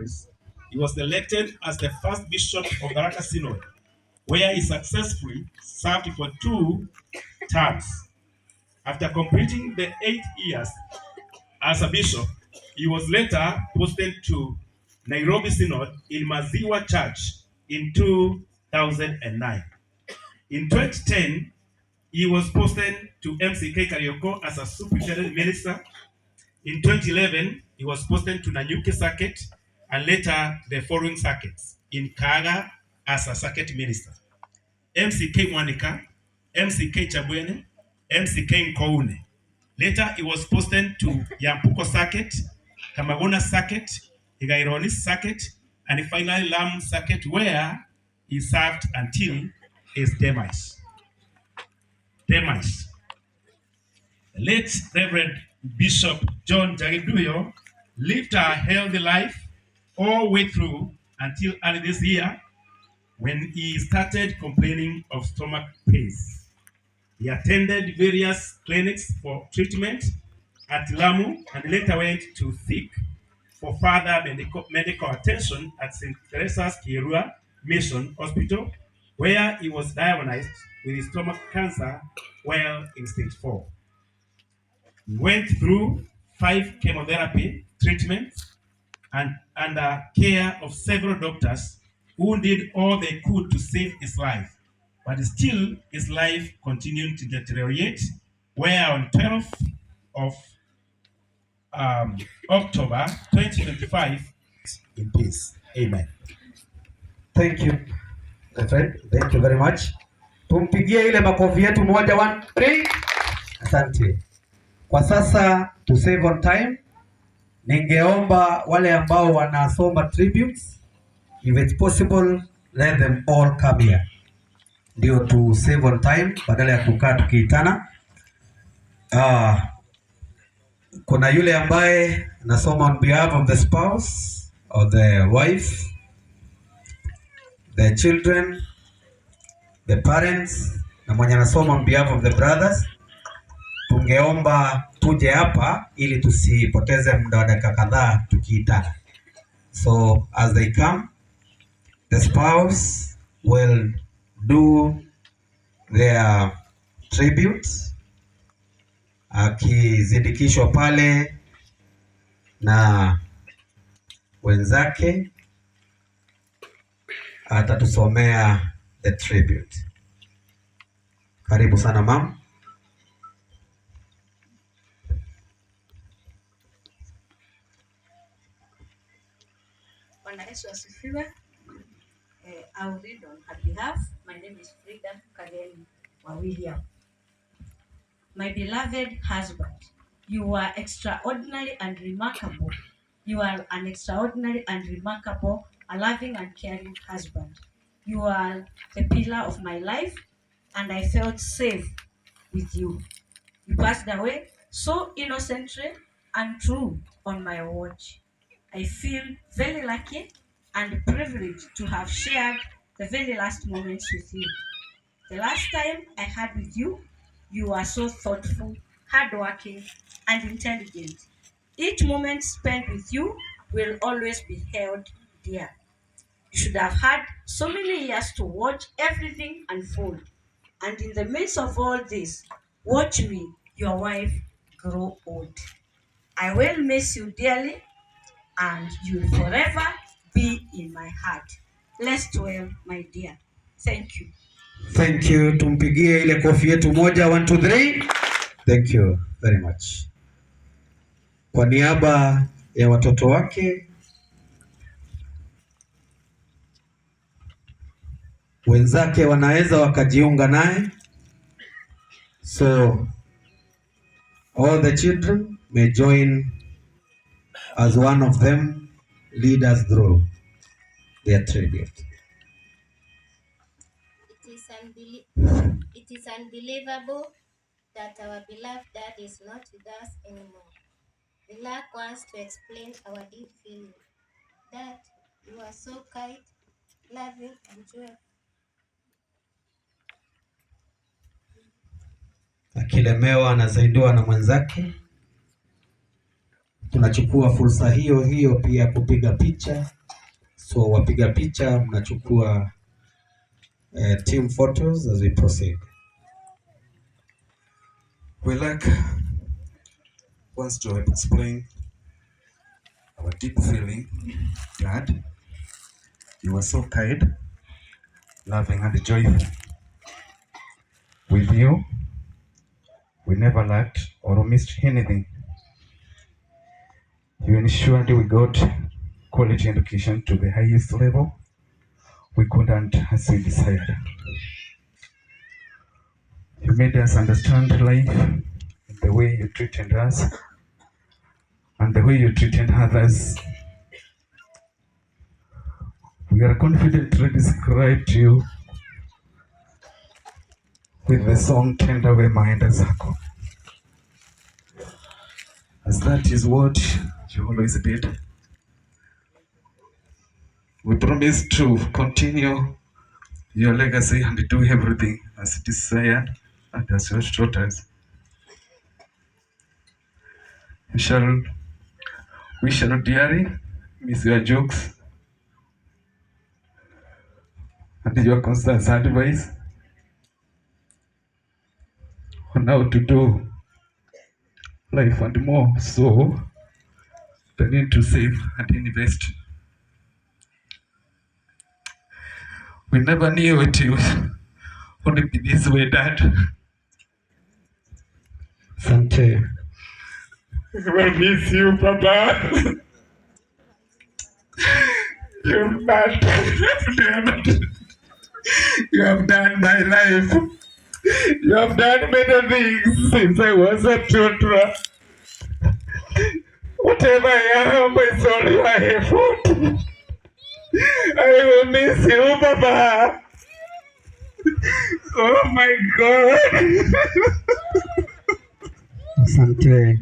Conference, he was elected as the first bishop of Baraka Synod, where he successfully served for 2 terms. After completing the 8 years as a bishop, he was later posted to Nairobi Synod in Maziwa Church in 2009. In 2010, he was posted to MCK Karioko as a superintendent minister. In 2011, he was posted to Nanyuki Circuit and later the following circuits in Kaga as a circuit minister. MCK Mwanika, MCK Chabwene, MCK Nkoune. Later, he was posted to Yampuko Circuit, Kamagona Circuit, Igaironi Circuit, and finally Lamu Circuit, where he served until his demise. Late Reverend Bishop John Jagiduyo lived a healthy life all the way through until early this year when he started complaining of stomach pains. He attended various clinics for treatment at Lamu and later went to seek for further medical attention at St. Teresa's Kirua Mission Hospital, where he was diagnosed with stomach cancer while in stage 4. He went through 5 chemotherapy treatments and under care of several doctors who did all they could to save his life. But still, his life continued to deteriorate, where on 12th of October 2025, in peace. Amen. Thank you, my friend. Thank you very much. Tumpigie ile makofi yetu moja, 1, 3. Asante. Kwa sasa to save on time, ningeomba wale ambao wanasoma tributes, if it's possible, let them all come here. Ndio to save on time badala ya kukaa tukiitana. Kuna yule ambaye nasoma on behalf of the spouse or the wife, the children, the parents, na mwenye nasoma on behalf of the brothers. Tungeomba tuje hapa ili tusipoteze muda wa dakika kadhaa tukiitana. So as they come, the spouse will do their tributes, akizindikishwa pale na wenzake. Atatusomea the tribute. Karibu sana mama. Bwana Yesu asifiwe. I will read on her behalf. My name is Frida Kageni wa William. My beloved husband, you are extraordinary and remarkable. You are an extraordinary and remarkable, a loving and caring husband. You are the pillar of my life, and I felt safe with you. You passed away so innocently and true on my watch. I feel very lucky and privileged to have shared the very last moments with you. The last time I had with you, you were so thoughtful, hardworking, and intelligent. Each moment spent with you will always be held dear. You should have had so many years to watch everything unfold. And in the midst of all this, watch me, your wife, grow old. I will miss you dearly, and you'll forever be in my heart. Rest well, my dear. Thank you. Thank you. Tumpigie ile kofi yetu moja, 1, 2, 3. Thank you very much. Kwa niaba ya watoto wake, wenzake wanaweza wakajiunga naye. So all the children may join as one of them, lead us through their tribute. It is unbelievable that our beloved dad is not with us anymore. We lack words to explain our deep feeling. Dad, you are so kind, loving, and joyful. Akilemewa anasaidiwa na mwenzake. tunachukua fursa hiyo hiyo pia kupiga picha. So wapiga picha mnachukua team photos as we proceed. We like once to explain our deep feeling. Dad, you were so kind, loving and joyful. With you, we never lacked or missed anything. You ensured we got quality education to the highest level we couldn't as we desired. You made us understand life in the way you treated us and the way you treated others. We are confidently described you with the song Tender Reminder Zako. As that is what you always did. We promise to continue your legacy and do everything as desired and as you taught us. We shall dearly miss your jokes and your constant advice on how to do life and more so the need to save and invest. We never knew it would be this way, Dad. Asante. will miss you, Papa. You have done my life. You have done many things since I was a toddler. Whatever I am, it's all your effort. I will miss you, Papa. Oh my God. Asante.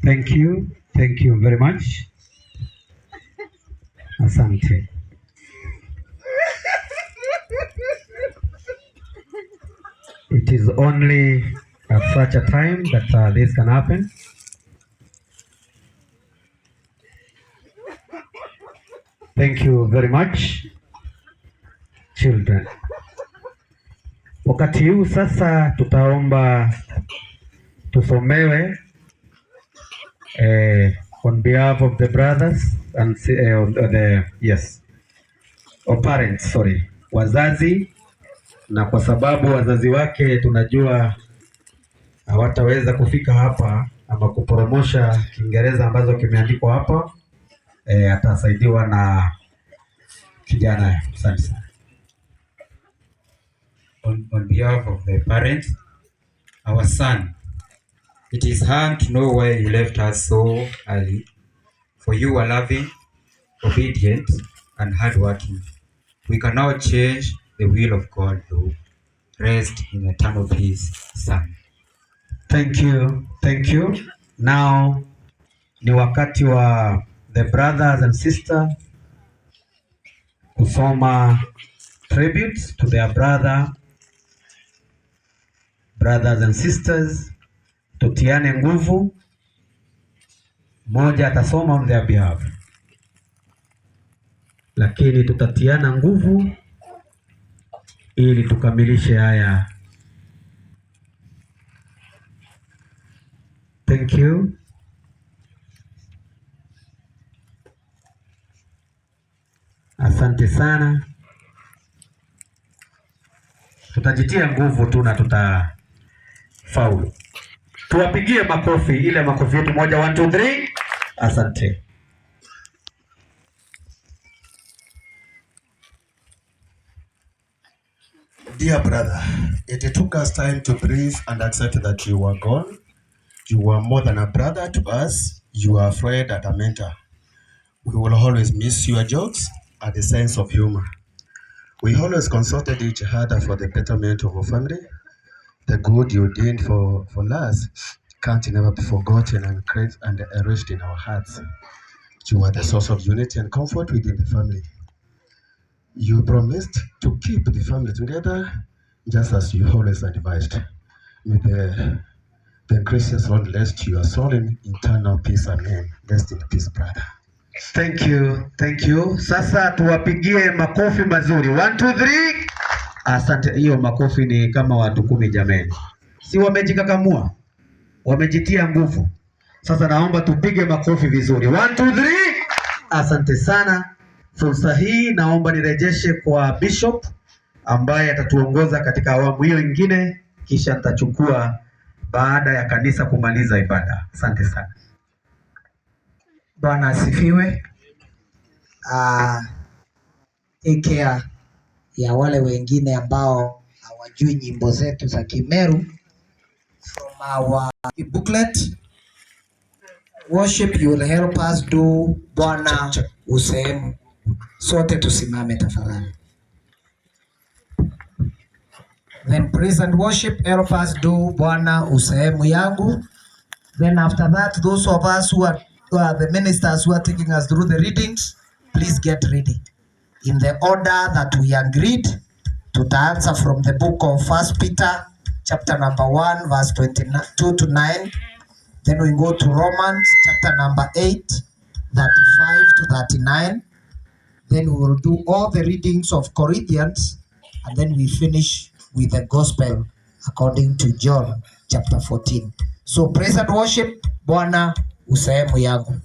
Thank you very much. Asante. It is only at such a time that this can happen. Thank you very much, children. Wakati huu sasa tutaomba tusomewe on behalf of the brothers and parents, wazazi, na kwa sababu wazazi wake tunajua hawataweza kufika hapa ama kupromosha Kiingereza ambazo kimeandikwa hapa, atasaidiwa na kijana. Asante sana. On behalf of the parents, our son, it is hard to know why you left us so early, for you are loving, obedient, and hardworking. We can now change the will of God, though. Rest in eternal peace, son. Thank you. Now ni wakati wa the brothers and sisters kusoma tributes to their brothers and sisters. Tutiane nguvu. Moja atasoma on their behalf, lakini tutatiana nguvu ili tukamilishe haya. Thank you. Asante sana. Tutajitia nguvu tu na tutafaulu. Tuwapigie makofi, ile makofi yetu 1 2 3. Asante. Dear brother, it took us time to breathe and accept that you were gone. You were more than a brother to us. You are a friend and a mentor. We will always miss your jokes and the sense of humor. We always consulted each other for the betterment of our family. The good you did for us can't never be forgotten and enriched in our hearts. You are the source of unity and comfort within the family. You promised to keep the family together just as you always advised. May the gracious Lord rest your soul in eternal peace. Amen. Rest in peace, brother. Thank you, thank you. Sasa tuwapigie makofi mazuri. 1 2 3. Asante. Hiyo makofi ni kama watu 10 jameni. Si wamejikakamua? Wamejitia nguvu. Sasa naomba tupige makofi vizuri. 1 2 3. Asante sana. Fursa hii naomba nirejeshe kwa Bishop ambaye atatuongoza katika awamu hiyo ingine, kisha nitachukua baada ya kanisa kumaliza ibada. Asante sana. Bwana asifiwe. Take care ya wale wengine ambao hawajui nyimbo zetu za Kimeru. From our booklet, worship, you will help us do Bwana usehemu. Sote tusimame tafadhali. Then praise and worship, help us do Bwana usehemu yangu. Then after that, those of us who are the ministers who are taking us through the readings, please get ready in the order that we agreed. Tutaanza from the book of 1 Peter chapter number 1 verse 22 to 9. Then we go to Romans chapter number 8 35 to 39. Then we will do all the readings of Corinthians, and then we finish with the gospel according to John chapter 14. So praise and worship, Bwana usehemu yangu.